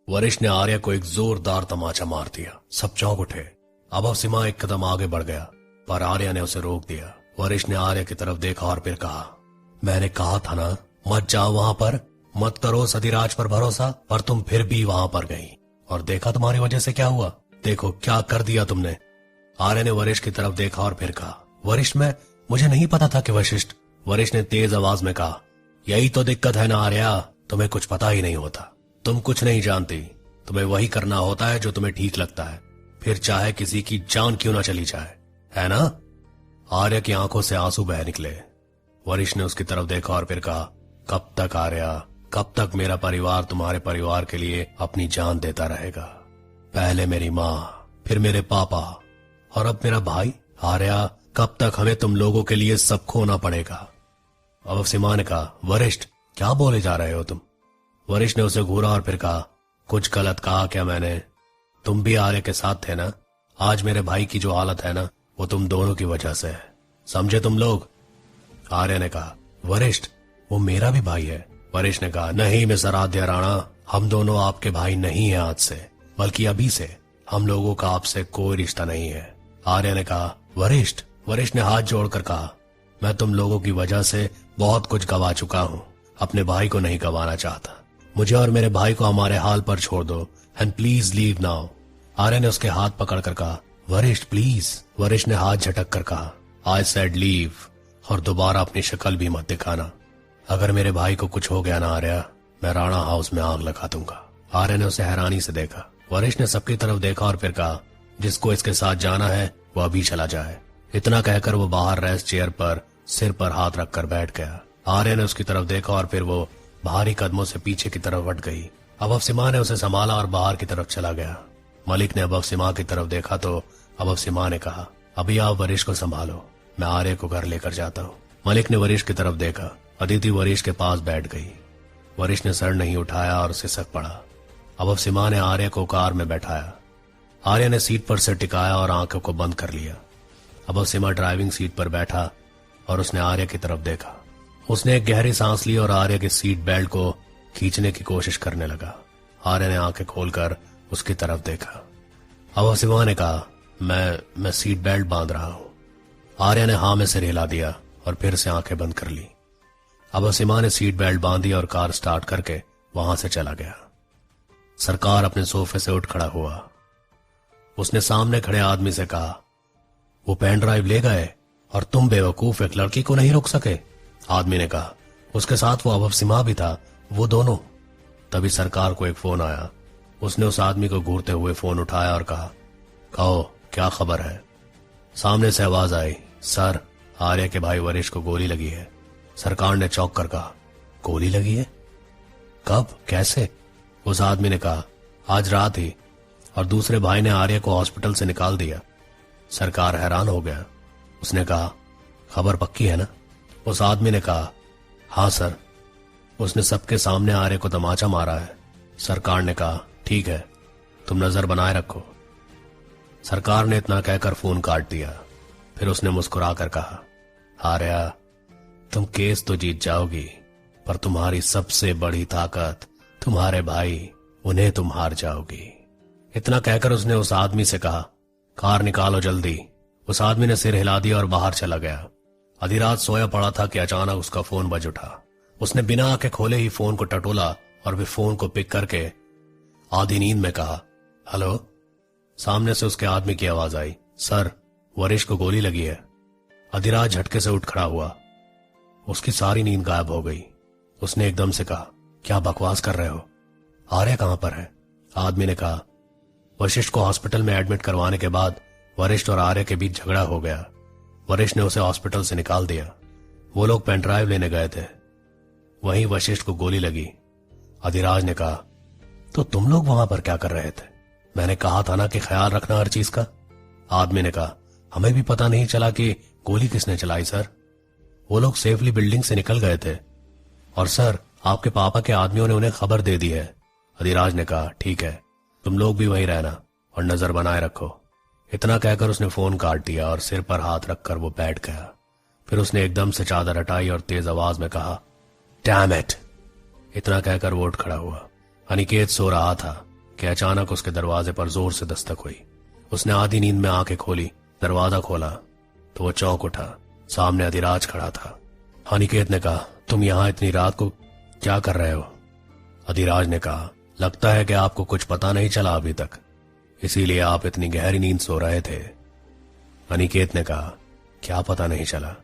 वरिष्ठ ने आर्या को एक जोरदार तमाचा मार दिया। सब चौंक उठे। अभव सिम्हा एक कदम आगे बढ़ गया, पर आर्या ने उसे रोक दिया। वरिष्ठ ने आर्या की तरफ देखा और फिर कहा, मैंने कहा था ना, मत जाओ वहां पर, मत करो सतीराज पर भरोसा, पर तुम फिर भी वहां पर गई। और देखा तुम्हारी वजह से क्या हुआ, देखो क्या कर दिया तुमने। आर्या ने वरिष्ठ की तरफ देखा और फिर कहा, वरिष्ठ मुझे नहीं पता था कि वशिष्ठ। वरिष्ठ ने तेज आवाज में कहा, यही तो दिक्कत है ना आर्या, तुम्हें कुछ पता ही नहीं होता, तुम कुछ नहीं जानती। तुम्हें वही करना होता है जो तुम्हें ठीक लगता है, फिर चाहे किसी की जान क्यों ना चली जाए, है ना। आर्या की आंखों से आंसू बह निकले। वरिष्ठ ने उसकी तरफ देखा और फिर कहा, कब तक आर्या, कब तक मेरा परिवार तुम्हारे परिवार के लिए अपनी जान देता रहेगा। पहले मेरी माँ, फिर मेरे पापा और अब मेरा भाई। आर्या, कब तक हमें तुम लोगों के लिए सब खोना पड़ेगा। अभव सिम्हा ने कहा, वरिष्ठ क्या बोले जा रहे हो तुम। वरिष्ठ ने उसे घूरा और फिर कहा, कुछ गलत कहा क्या मैंने। तुम भी आर्या के साथ थे ना, आज मेरे भाई की जो हालत है ना, वो तुम दोनों की वजह से है, समझे तुम लोग। आर्या ने कहा, वरिष्ठ वो मेरा भी भाई है। वरिष्ठ ने कहा, नहीं मिस्टर आद्य राणा, हम दोनों आपके भाई नहीं हैं आज से, बल्कि अभी से हम लोगों का आपसे कोई रिश्ता नहीं है। आर्या ने कहा, वरिष्ठ। वरिष्ठ ने हाथ जोड़कर कहा, मैं तुम लोगों की वजह से बहुत कुछ गवा चुका हूँ, अपने भाई को नहीं गवाना चाहता। मुझे और मेरे भाई को हमारे हाल पर छोड़ दो, and please leave now. Arya ने उसके हाथ पकड़कर कहा, वरिष्ठ प्लीज। वरिष्ठ ने हाथ झटक कर कहा, आई सेड लीव, और दोबारा अपनी शक्ल भी मत दिखाना। अगर मेरे भाई को कुछ हो गया ना आर्या, मैं राणा हाउस में आग लगा दूंगा। आर्या ने उसे हैरानी से देखा। वरिष्ठ ने सबकी तरफ देखा और फिर कहा, जिसको इसके साथ जाना है वह अभी चला जाए। इतना कहकर वो बाहर रेस्ट चेयर पर सिर पर हाथ रखकर बैठ गया। आर्या ने उसकी तरफ देखा और फिर वो भारी कदमों से पीछे की तरफ हट गई। अभव सिम्हा ने उसे संभाला और बाहर की तरफ चला गया। मलिक ने अभव सिम्हा की तरफ देखा तो अभव सिम्हा ने कहा, अभी आप वरिष्ठ को संभालो, मैं आर्या को घर लेकर जाता हूँ। मलिक ने वरिष्ठ की तरफ देखा। अदिति वरिष्ठ के पास बैठ गई। वरिष्ठ ने सर नहीं उठाया और सिसक पड़ा। अभव सिम्हा ने आर्या को कार में बैठाया। आर्या ने सीट पर सिर टिकाया और आंखों को बंद कर लिया। अभव सिम्हा ड्राइविंग सीट पर बैठा और उसने आर्या की तरफ देखा। उसने एक गहरी सांस ली और आर्या के सीट बेल्ट को खींचने की कोशिश करने लगा। आर्या ने आंखें खोलकर उसकी तरफ देखा। अभव सिम्हा ने कहा, मैं सीट बेल्ट बांध रहा हूं। आर्या ने हाँ में सिर हिला दिया और फिर से आंखें बंद कर ली। अभव सिम्हा ने सीट बेल्ट बांधी और कार स्टार्ट करके वहां से चला गया। सरकार अपने सोफे से उठ खड़ा हुआ। उसने सामने खड़े आदमी से कहा, वो पेन ड्राइव ले गए और तुम बेवकूफ एक लड़की को नहीं रोक सके। आदमी ने कहा, उसके साथ वो अभव सिम्हा भी था, वो दोनों। तभी सरकार को एक फोन आया। उसने उस आदमी को घूरते हुए फोन उठाया और कहा, कहो क्या खबर है। सामने से आवाज आई, सर आर्या के भाई वरिष्ठ को गोली लगी है। सरकार ने चौंक कर कहा, गोली लगी है? कब, कैसे? उस आदमी ने कहा, आज रात ही, और दूसरे भाई ने आर्या को हॉस्पिटल से निकाल दिया। सरकार हैरान हो गया। उसने कहा, खबर पक्की है ना? उस आदमी ने कहा, हाँ सर, उसने सबके सामने आर्या को तमाचा मारा है। सरकार ने कहा, ठीक है, तुम नजर बनाए रखो। सरकार ने इतना कहकर फोन काट दिया। फिर उसने मुस्कुराकर कहा, आर्या, तुम केस तो जीत जाओगी, पर तुम्हारी सबसे बड़ी ताकत तुम्हारे भाई, उन्हें तुम हार जाओगी। इतना कहकर उसने उस आदमी से कहा, कार निकालो जल्दी। उस आदमी ने सिर हिला दिया और बाहर चला गया। आधी रात सोया पड़ा था कि अचानक उसका फोन बज उठा। उसने बिना आंखें खोले ही फोन को टटोला और फिर फोन को पिक करके आधी नींद में कहा, हेलो। सामने से उसके आदमी की आवाज आई, सर वरिष्ठ को गोली लगी है। अधिराज झटके से उठ खड़ा हुआ। उसकी सारी नींद गायब हो गई। उसने एकदम से कहा, क्या बकवास कर रहे हो? आर्या कहां पर है? आदमी ने कहा, वशिष्ठ को हॉस्पिटल में एडमिट करवाने के बाद वरिष्ठ और आर्या के बीच झगड़ा हो गया। वरिष्ठ ने उसे हॉस्पिटल से निकाल दिया। वो लोग पेन ड्राइव लेने गए थे, वहीं वशिष्ठ को गोली लगी। अधिराज ने कहा, तो तुम लोग वहां पर क्या कर रहे थे? मैंने कहा था ना कि ख्याल रखना हर चीज का। आदमी ने कहा, हमें भी पता नहीं चला कि गोली किसने चलाई सर। वो लोग सेफली बिल्डिंग से निकल गए थे और सर आपके पापा के आदमियों ने उन्हें खबर दे दी है। अधिराज ने कहा, ठीक है, तुम लोग भी वहीं रहना और नजर बनाए रखो। इतना कहकर उसने फोन काट दिया और सिर पर हाथ रखकर वो बैठ गया। फिर उसने एकदम से चादर हटाई और तेज आवाज में कहा, डैम इट। इतना कहकर वो उठ खड़ा हुआ। अनिकेत सो रहा था। कि अचानक उसके दरवाजे पर जोर से दस्तक हुई। उसने आधी नींद में आंखें खोली, दरवाजा खोला तो वो चौंक उठा। सामने अधिराज खड़ा था। अनिकेत ने कहा, तुम यहां इतनी रात को क्या कर रहे हो? अधिराज ने कहा, लगता है कि आपको कुछ पता नहीं चला अभी तक, इसीलिए आप इतनी गहरी नींद सो रहे थे। अनिकेत ने कहा, क्या पता नहीं चला?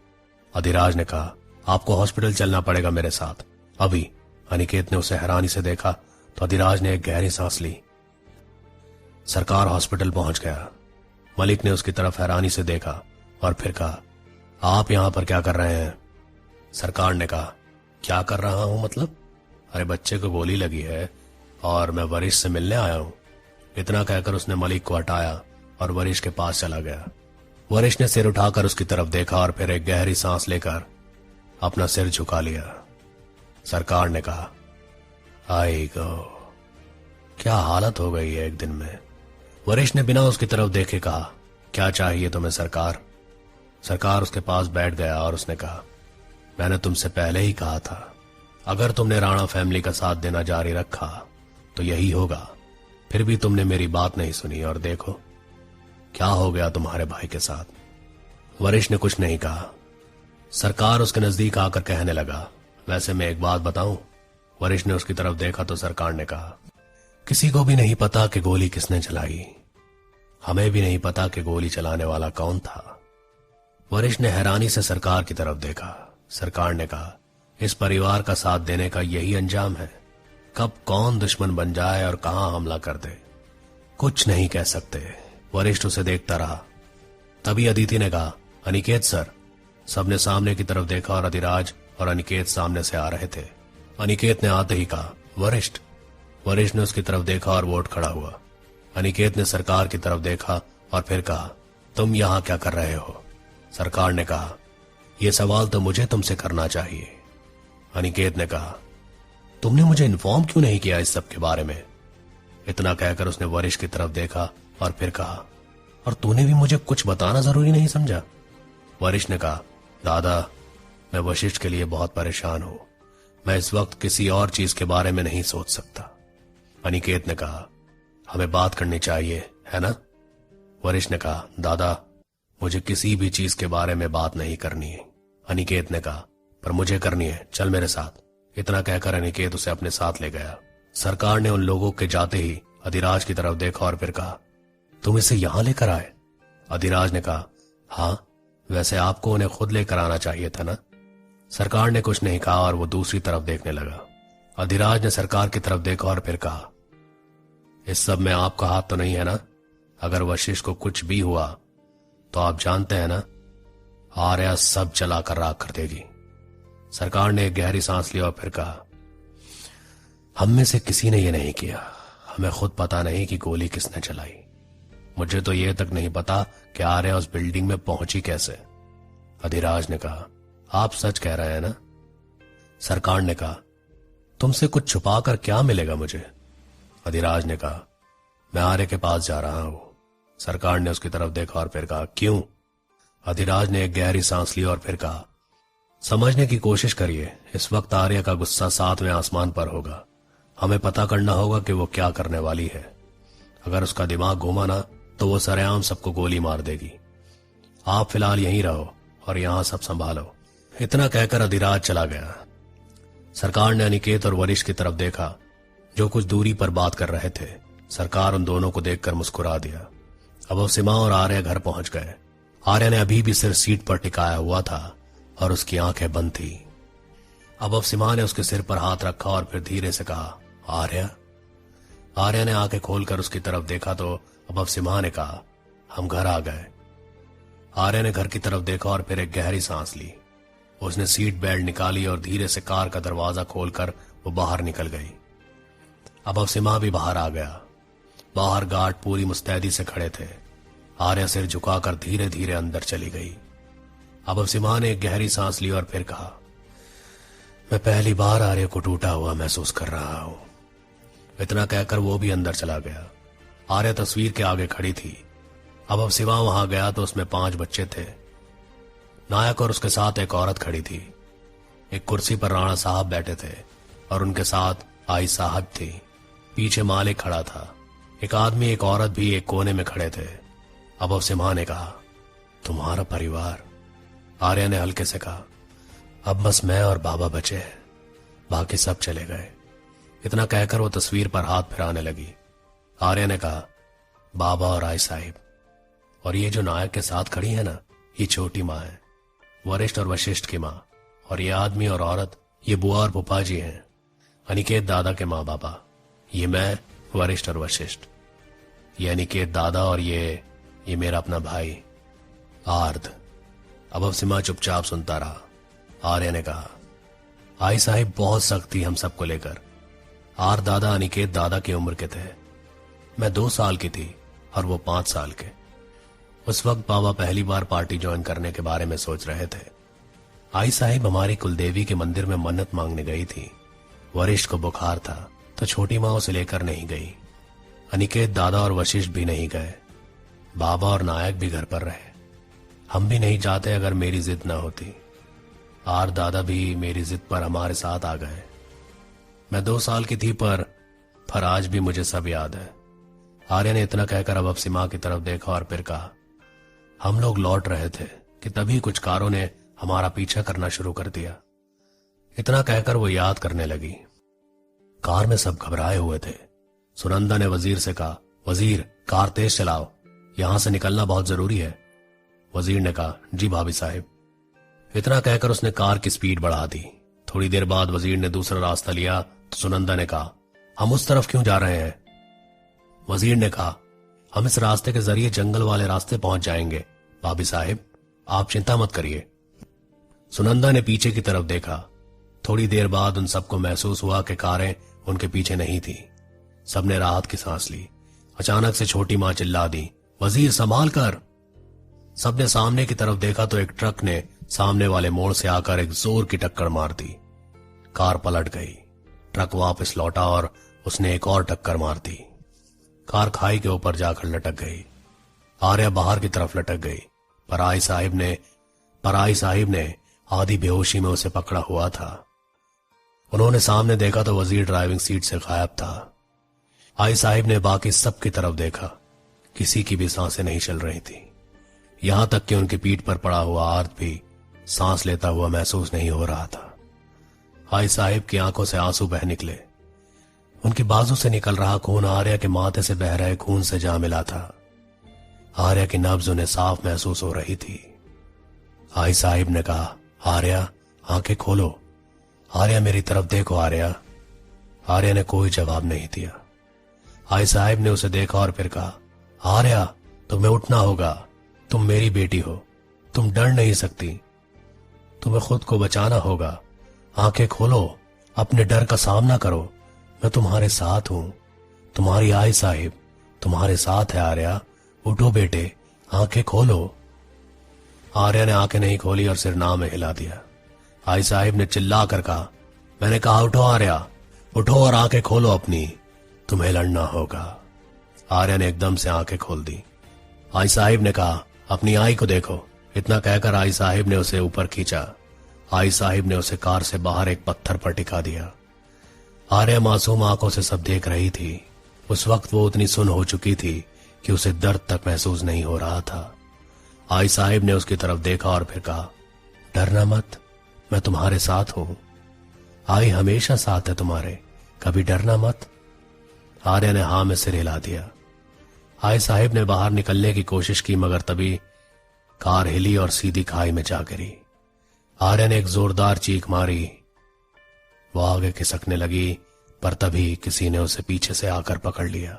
अधिराज ने कहा, आपको हॉस्पिटल चलना पड़ेगा मेरे साथ अभी। अनिकेत ने उसे हैरानी से देखा तो अधिराज ने एक गहरी सांस ली। सरकार हॉस्पिटल पहुंच गया। मलिक ने उसकी तरफ हैरानी से देखा और फिर कहा, आप यहां पर क्या कर रहे हैं? सरकार ने कहा, क्या कर रहा हूं मतलब? अरे बच्चे को गोली लगी है और मैं वरिष्ठ से मिलने आया हूं। इतना कहकर उसने मलिक को हटाया और वरिष्ठ के पास चला गया। वरिष्ठ ने सिर उठाकर उसकी तरफ देखा और फिर एक गहरी सांस लेकर अपना सिर झुका लिया। सरकार ने कहा, आई गो, क्या हालत हो गई है एक दिन में। वरिष्ठ ने बिना उसकी तरफ देखे कहा, क्या चाहिए तुम्हें सरकार? सरकार उसके पास बैठ गया और उसने कहा, मैंने तुमसे पहले ही कहा था, अगर तुमने राणा फैमिली का साथ देना जारी रखा तो यही होगा। फिर भी तुमने मेरी बात नहीं सुनी और देखो क्या हो गया तुम्हारे भाई के साथ। वरिष्ठ ने कुछ नहीं कहा। सरकार उसके नजदीक आकर कहने लगा, वैसे मैं एक बात बताऊं? वरिष्ठ ने उसकी तरफ देखा तो सरकार ने कहा, किसी को भी नहीं पता कि गोली किसने चलाई। हमें भी नहीं पता कि गोली चलाने वाला कौन था। वरिष्ठ ने हैरानी से सरकार की तरफ देखा। सरकार ने कहा, इस परिवार का साथ देने का यही अंजाम है? कब कौन दुश्मन बन जाए और कहां हमला कर दे, कुछ नहीं कह सकते। वरिष्ठ उसे देखता रहा। तभी अदिति ने कहा, अनिकेत सर। सबने सामने की तरफ देखा और अधिराज और अनिकेत सामने से आ रहे थे। अनिकेत ने आते ही कहा, वरिष्ठ। वरिष्ठ ने उसकी तरफ देखा और वो उठ खड़ा हुआ। अनिकेत ने सरकार की तरफ देखा और फिर कहा, तुम यहां क्या कर रहे हो? सरकार ने कहा, यह सवाल तो मुझे तुमसे करना चाहिए। अनिकेत ने कहा, तुमने मुझे इन्फॉर्म क्यों नहीं किया इस सब के बारे में? इतना कहकर उसने वरिष्ठ की तरफ देखा और फिर कहा, और तूने भी मुझे कुछ बताना जरूरी नहीं समझा? वरिष्ठ ने कहा, दादा, मैं वशिष्ठ के लिए बहुत परेशान हूं। मैं इस वक्त किसी और चीज के बारे में नहीं सोच सकता। अनिकेत ने कहा, हमें बात करनी चाहिए, है ना? वरिष्ठ ने कहा, दादा, मुझे किसी भी चीज के बारे में बात नहीं करनी है। अनिकेत ने कहा, पर मुझे करनी है, चल मेरे साथ। इतना कहकर अनिकेत उसे अपने साथ ले गया। सरकार ने उन लोगों के जाते ही अधिराज की तरफ देखा और फिर कहा, तुम इसे यहां लेकर आए? अधिराज ने कहा, हां, वैसे आपको उन्हें खुद लेकर आना चाहिए था ना। सरकार ने कुछ नहीं कहा और वो दूसरी तरफ देखने लगा। अधिराज ने सरकार की तरफ देखा और फिर कहा, इस सब में आपका हाथ तो नहीं है ना? अगर वशिष्ठ को कुछ भी हुआ तो आप जानते हैं ना, आर्या सब जलाकर राख कर देगी। सरकार ने एक गहरी सांस ली और फिर कहा, हम में से किसी ने यह नहीं किया। हमें खुद पता नहीं कि गोली किसने चलाई। मुझे तो यह तक नहीं पता कि आर्या उस बिल्डिंग में पहुंची कैसे। अधिराज ने कहा, आप सच कह रहे हैं ना? सरकार ने कहा, तुमसे कुछ छुपाकर क्या मिलेगा मुझे? अधिराज ने कहा, मैं आर्य के पास जा रहा हूं। सरकार ने उसकी तरफ देखा और फिर कहा, क्यों? अधिराज ने एक गहरी सांस ली और फिर कहा, समझने की कोशिश करिए। इस वक्त आर्य का गुस्सा 7वें आसमान पर होगा। हमें पता करना होगा कि वो क्या करने वाली है। अगर उसका दिमाग घूमा ना तो वो सरेआम सबको गोली मार देगी। आप फिलहाल यहीं रहो और यहां सब संभालो। इतना कहकर अधिराज चला गया। सरकार ने अनिकेत और वरिष्ठ की तरफ देखा जो कुछ दूरी पर बात कर रहे थे। सरकार उन दोनों को देखकर मुस्कुरा दिया। अब वो सीमा और आर्य घर पहुंच गए। आर्य ने अभी भी सिर सीट पर टिकाया हुआ था और उसकी आंखें बंद थी। अब सीमा ने उसके सिर पर हाथ रखा और फिर धीरे से कहा, आर्य। आर्य ने आंखें खोलकर उसकी तरफ देखा तो अब सीमा ने कहा, हम घर आ गए। आर्य ने घर की तरफ देखा और फिर एक गहरी सांस ली। उसने सीट बेल्ट निकाली और धीरे से कार का दरवाजा खोलकर वो बाहर निकल गई। अब सीमा भी बाहर आ गया। बाहर गार्ड पूरी मुस्तैदी से खड़े थे। आर्या सिर झुकाकर धीरे धीरे अंदर चली गई। अब सीमा ने एक गहरी सांस ली और फिर कहा, मैं पहली बार आर्य को टूटा हुआ महसूस कर रहा हूं। इतना कहकर वो भी अंदर चला गया। आर्या तस्वीर के आगे खड़ी थी। अब शिवा वहां गया तो उसमें 5 बच्चे थे। नायक और उसके साथ एक औरत खड़ी थी। एक कुर्सी पर राणा साहब बैठे थे और उनके साथ आई साहब थी। पीछे मालिक खड़ा था। एक आदमी एक औरत भी एक कोने में खड़े थे। अब सिम्हा ने कहा, तुम्हारा परिवार? आर्या ने हल्के से कहा, अब बस मैं और बाबा बचे हैं, बाकी सब चले गए। इतना कहकर वो तस्वीर पर हाथ फिराने लगी। आर्या ने कहा, बाबा और आई साहिब, और ये जो नायक के साथ खड़ी है ना, ये छोटी माँ है, वरिष्ठ और वशिष्ठ की माँ। और ये आदमी और औरत, ये बुआ और फूफा जी हैं, अनिकेत दादा के माँ बाबा। ये मैं, वरिष्ठ और वशिष्ठ। ये अनिकेत दादा और ये मेरा अपना भाई आर्द। अब सिम्हा चुपचाप सुनता रहा। आर्या ने कहा, आई साहिब बहुत सख्त थी हम सबको लेकर। आर्द दादा अनिकेत दादा की उम्र के थे। मैं 2 साल की थी और वो 5 साल के। उस वक्त बाबा पहली बार पार्टी ज्वाइन करने के बारे में सोच रहे थे। आई साहिब हमारी कुलदेवी के मंदिर में मन्नत मांगने गई थी। वरिष्ठ को बुखार था तो छोटी माँ उसे लेकर नहीं गई। अनिकेत दादा और वशिष्ठ भी नहीं गए। बाबा और नायक भी घर पर रहे। हम भी नहीं चाहते अगर मेरी जिद न होती। आर दादा भी मेरी जिद पर हमारे साथ आ गए। मैं 2 साल की थी पर आज भी मुझे सब याद है। आर्या ने इतना कहकर अब सिम्हा की तरफ देखा और फिर कहा, हम लोग लौट रहे थे कि तभी कुछ कारों ने हमारा पीछा करना शुरू कर दिया। इतना कहकर वो याद करने लगी। कार में सब घबराए हुए थे। सुनंदा ने वजीर से कहा, वजीर कार तेज चलाओ, यहां से निकलना बहुत जरूरी है। वजीर ने कहा, जी भाभी साहिब। इतना कहकर उसने कार की स्पीड बढ़ा दी। थोड़ी देर बाद वजीर ने दूसरा रास्ता लिया तो सुनंदा ने कहा, हम उस तरफ क्यों जा रहे हैं? वजीर ने कहा, हम इस रास्ते के जरिए जंगल वाले रास्ते पहुंच जाएंगे भाभी साहिब, आप चिंता मत करिए। सुनंदा ने पीछे की तरफ देखा। थोड़ी देर बाद उन सबको महसूस हुआ कि कारें उनके पीछे नहीं थी। सबने राहत की सांस ली। अचानक से छोटी मां चिल्ला दी, वजीर संभाल कर। सबने सामने की तरफ देखा तो एक ट्रक ने सामने वाले मोड़ से आकर एक जोर की टक्कर मार दी। कार पलट गई। ट्रक वापस लौटा और उसने एक और टक्कर मार दी। कार खाई के ऊपर जाकर लटक गई। आर्या बाहर की तरफ लटक गई। पर आई साहिब ने आधी बेहोशी में उसे पकड़ा हुआ था। उन्होंने सामने देखा तो वजीर ड्राइविंग सीट से गायब था। आई साहिब ने बाकी सब की तरफ देखा। किसी की भी सांसें नहीं चल रही थी। यहां तक कि उनकी पीठ पर पड़ा हुआ आर्द भी सांस लेता हुआ महसूस नहीं हो रहा था। आई साहिब की आंखों से आंसू बह निकले। उनकी बाजू से निकल रहा खून आर्या के माथे से बह रहे खून से जा मिला था। आर्या की नब्ज उन्हें साफ महसूस हो रही थी। आई साहिब ने कहा, आर्या आंखें खोलो, आर्या मेरी तरफ देखो आर्या। आर्या ने कोई जवाब नहीं दिया। आई साहिब ने उसे देखा और फिर कहा, आर्या तुम्हें उठना होगा, तुम मेरी बेटी हो, तुम डर नहीं सकती, तुम्हें खुद को बचाना होगा। आंखें खोलो, अपने डर का सामना करो, मैं तुम्हारे साथ हूं। तुम्हारी आई साहिब तुम्हारे साथ है आर्या, उठो बेटे, आंखें खोलो। आर्या ने आंखें नहीं खोली और सिर ना में हिला दिया। आई साहिब ने चिल्ला कर कहा, मैंने कहा उठो आर्या, उठो और आंखें खोलो अपनी, तुम्हें लड़ना होगा। आर्या ने एकदम से आंखें खोल दी। आई साहिब ने कहा, अपनी आई को देखो। इतना कहकर आई साहिब ने उसे ऊपर खींचा। आई साहिब ने उसे कार से बाहर एक पत्थर पर टिका दिया। आर्या मासूम आंखों से सब देख रही थी। उस वक्त वो उतनी सुन हो चुकी थी कि उसे दर्द तक महसूस नहीं हो रहा था। आई साहिब ने उसकी तरफ देखा और फिर कहा, डरना मत, मैं तुम्हारे साथ हूं। आई हमेशा साथ है तुम्हारे, कभी डरना मत। आर्या ने हां में सिर हिला दिया। आई साहिब ने बाहर निकलने की कोशिश की मगर तभी कार हिली और सीधी खाई में जा गिरी। आर्या ने एक जोरदार चीख मारी। वो आगे खिसकने लगी पर तभी किसी ने उसे पीछे से आकर पकड़ लिया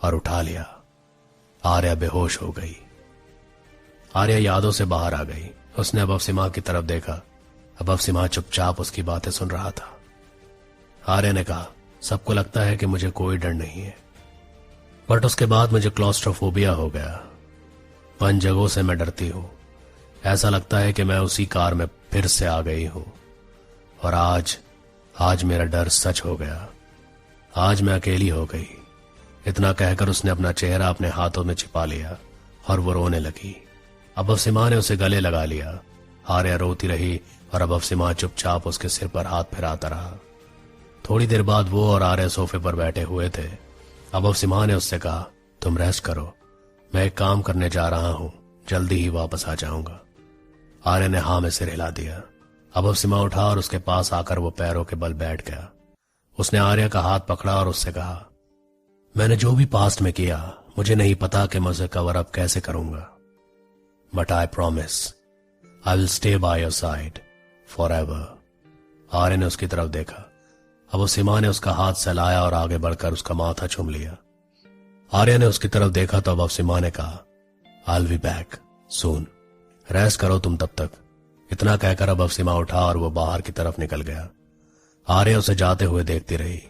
और उठा लिया। आर्या बेहोश हो गई। आर्या यादों से बाहर आ गई। उसने अब सिम्हा की तरफ देखा। अब सिम्हा चुपचाप उसकी बातें सुन रहा था। आर्या ने कहा, सबको लगता है कि मुझे कोई डर नहीं है, बट उसके बाद मुझे क्लॉस्ट्रोफोबिया हो गया। बंद जगहों से मैं डरती हूं। ऐसा लगता है कि मैं उसी कार में फिर से आ गई हूं। और आज मेरा डर सच हो गया। आज मैं अकेली हो गई। इतना कहकर उसने अपना चेहरा अपने हाथों में छिपा लिया और वो रोने लगी। अब सिम्हा ने उसे गले लगा लिया। आर्या रोती रही और अब सिम्हा चुपचाप उसके सिर पर हाथ फिराता रहा। थोड़ी देर बाद वो और आर्या सोफे पर बैठे हुए थे। अब सिम्हा ने उससे कहा, तुम रेस्ट करो, मैं एक काम करने जा रहा हूं, जल्दी ही वापस आ जाऊंगा। आर्य ने हाँ में सिर हिला दिया। अब सिम्हा उठा और उसके पास आकर वो पैरों के बल बैठ गया। उसने आर्य का हाथ पकड़ा और उससे कहा, मैंने जो भी पास्ट में किया, मुझे नहीं पता कि मैं उसे कवर अप कैसे करूंगा, but I promise I will stay by your side forever. Arya ने उसकी तरफ देखा। अब सिम्हा ने उसका हाथ सहलाया और आगे बढ़कर उसका माथा चूम लिया। आर्य ने उसकी तरफ देखा तो अब सिम्हा ने कहा, I will be back soon, rest करो तुम तब तक। इतना कहकर अब सिम्हा उठा और वो बाहर की तरफ निकल गया। आर्य उसे जाते हुए देखती रही।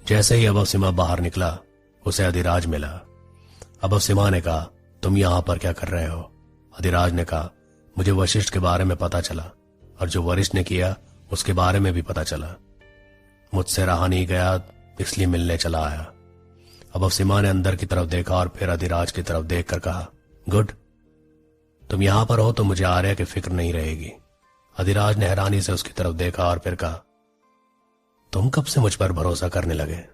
जैसे ही अब सिम्हा बाहर निकला, उसे अधिराज मिला। अब सिम्हा ने कहा, तुम यहां पर क्या कर रहे हो? अधिराज ने कहा, मुझे वशिष्ठ के बारे में पता चला और जो वरिष्ठ ने किया उसके बारे में भी पता चला। मुझसे रहा नहीं गया, इसलिए मिलने चला आया। अब सिम्हा ने अंदर की तरफ देखा और फिर अधिराज की तरफ देखकर कहा, गुड, तुम यहां पर हो तो मुझे आर्य की फिक्र नहीं रहेगी। अधिराज ने हैरानी से उसकी तरफ देखा और फिर कहा, तुम कब से मुझ पर भरोसा करने लगे?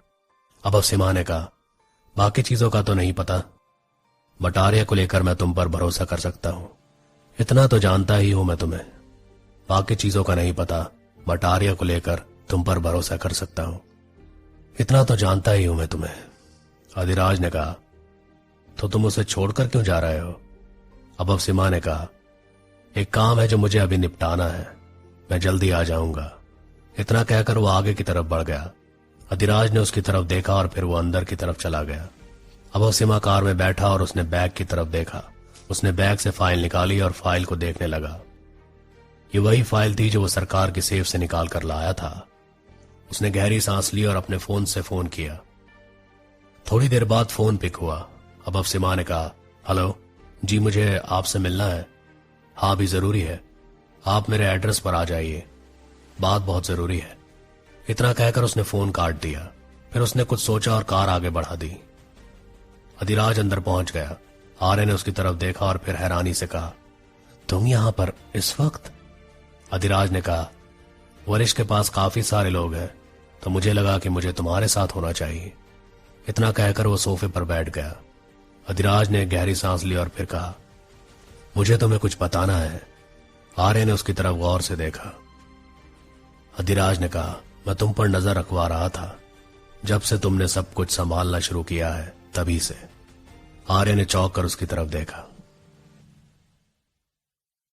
अब सिम्हा ने कहा, बाकी चीजों का तो नहीं पता, बट आर्य को लेकर मैं तुम पर भरोसा कर सकता हूं। इतना तो जानता ही हूं मैं तुम्हें। बाकी चीजों का नहीं पता, बट आर्य को लेकर तुम पर भरोसा कर सकता हूं। इतना तो जानता ही हूं मैं तुम्हें। अधिराज ने कहा, तो तुम उसे छोड़कर क्यों जा रहे हो? अब सिम्हा ने कहा, एक काम है जो मुझे अभी निपटाना है, मैं जल्दी आ जाऊंगा। इतना कहकर वो आगे की तरफ बढ़ गया। अधिराज ने उसकी तरफ देखा और फिर वो अंदर की तरफ चला गया। अब सिम्हा कार में बैठा और उसने बैग की तरफ देखा। उसने बैग से फाइल निकाली और फाइल को देखने लगा। ये वही फाइल थी जो वो सरकार की सेफ से निकाल कर लाया था। उसने गहरी सांस ली और अपने फोन से फोन किया। थोड़ी देर बाद फोन पिक हुआ। अब सिम्हा ने कहा, हेलो जी, मुझे आपसे मिलना है। हाँ भी जरूरी है, आप मेरे एड्रेस पर आ जाइए, बात बहुत जरूरी है। इतना कहकर उसने फोन काट दिया। फिर उसने कुछ सोचा और कार आगे बढ़ा दी। अधिराज अंदर पहुंच गया। आर्य ने उसकी तरफ देखा और फिर हैरानी से कहा, तुम यहां पर इस वक्त? अधिराज ने कहा, वरिष्ठ के पास काफी सारे लोग हैं, तो मुझे लगा कि मुझे तुम्हारे साथ होना चाहिए। इतना कहकर वो सोफे पर बैठ गया। अधिराज ने गहरी सांस ली और फिर कहा, मुझे तुम्हें कुछ बताना है। आर्य ने उसकी तरफ गौर से देखा। अधिराज ने कहा, मैं तुम पर नजर रखवा रहा था, जब से तुमने सब कुछ संभालना शुरू किया है तभी से। आर्य ने चौंक कर उसकी तरफ देखा।